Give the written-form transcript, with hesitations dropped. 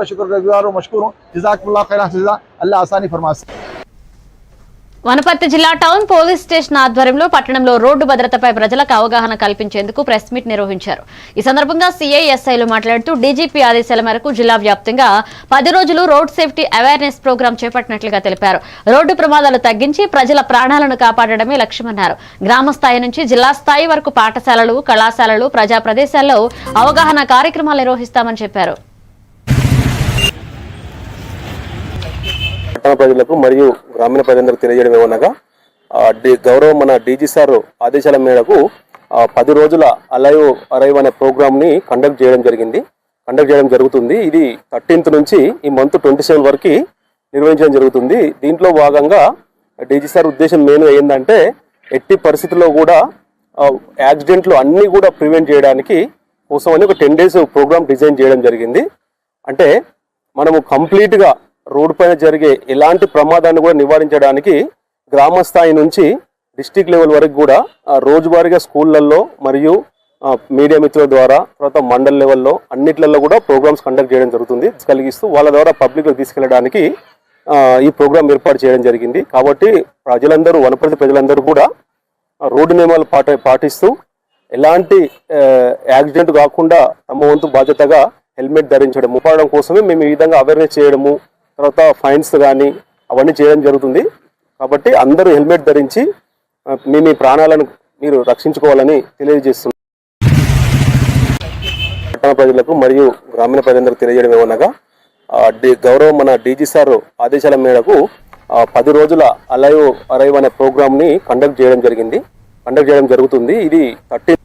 शुक्रगुजार और मशकूर हूँ। जज़ाकल्लाह खैरन जज़ा, अल्लाह आसानी फरमाए। వనపర్తి జిల్లా టౌన్ పోలీస్ స్టేషన్ ఆధ్వర్యంలో పట్టణంలో రోడ్డు భద్రతపై ప్రజలకు అవగాహన కల్పించేందుకు ప్రెస్ మీట్ నిర్వహించారు. ఈ సందర్భంగా సీఐ ఎస్ఐలు మాట్లాడుతూ డీజీపీ ఆదేశాల మేరకు జిల్లా వ్యాప్తంగా 10 రోజులు రోడ్ సేఫ్టీ అవేర్నెస్ ప్రోగ్రాం చేపట్టినట్లుగా తెలిపారు. రోడ్డు ప్రమాదాలు తగ్గించి ప్రజల ప్రాణాలను కాపాడడమే లక్ష్యమన్నారు. గ్రామ స్థాయి నుంచి జిల్లా స్థాయి వరకు పాఠశాలలు, కళాశాలలు, ప్రజా ప్రదేశాల్లో అవగాహన కార్యక్రమాలు నిర్వహిస్తామని చెప్పారు. పట్టణ ప్రజలకు మరియు గ్రామీణ ప్రజలందరికీ తెలియజేయడం ఏమనగా గౌరవ మన డీజీ సార్ ఆదేశాల మేరకు 10 రోజుల అరైవ్ అనే ప్రోగ్రామ్ని కండక్ట్ చేయడం జరుగుతుంది. ఇది 13th నుంచి ఈ మంత్ 27 వరకు నిర్వహించడం జరుగుతుంది. దీంట్లో భాగంగా డీజీ సార్ ఉద్దేశం మెయిన్ ఏంటంటే ఎట్టి పరిస్థితుల్లో కూడా యాక్సిడెంట్లు అన్నీ కూడా ప్రివెంట్ చేయడానికి కోసమని ఒక 10 days ప్రోగ్రామ్ డిజైన్ చేయడం జరిగింది. అంటే మనము కంప్లీట్గా రోడ్డు పైన జరిగే ఎలాంటి ప్రమాదాన్ని కూడా నివారించడానికి గ్రామ స్థాయి నుంచి డిస్ట్రిక్ట్ లెవెల్ వరకు కూడా రోజువారీగా స్కూళ్ళల్లో మరియు మీడియా మిత్రుల ద్వారా తర్వాత మండల్ లెవెల్లో అన్నిట్లలో కూడా ప్రోగ్రామ్స్ కండక్ట్ చేయడం జరుగుతుంది. కలిగిస్తూ వాళ్ళ ద్వారా పబ్లిక్లో తీసుకెళ్ళడానికి ఈ ప్రోగ్రామ్ ఏర్పాటు చేయడం జరిగింది. కాబట్టి ప్రజలందరూ వనపర్తి ప్రజలందరూ కూడా రోడ్డు నియమాలు పాటిస్తూ ఎలాంటి యాక్సిడెంట్ కాకుండా తమ వంతు బాధ్యతగా హెల్మెట్ ధరించడం ముప్పడం కోసమే మేము ఈ విధంగా అవేర్నెస్ చేయడము తర్వాత ఫైన్స్ కానీ అవన్నీ చేయడం జరుగుతుంది. కాబట్టి అందరూ హెల్మెట్ ధరించి మీ ప్రాణాలను మీరు రక్షించుకోవాలని తెలియజేస్తున్నాం. పట్టణ ప్రజలకు మరియు గ్రామీణ ప్రజలందరికీ తెలియజేయడం ఏమనగా గౌరవ మన డీజీ సార్ ఆదేశాల మేరకు 10 రోజుల అరైవ్ అనే ప్రోగ్రామ్ని కండక్ట్ చేయడం జరుగుతుంది. ఇది 13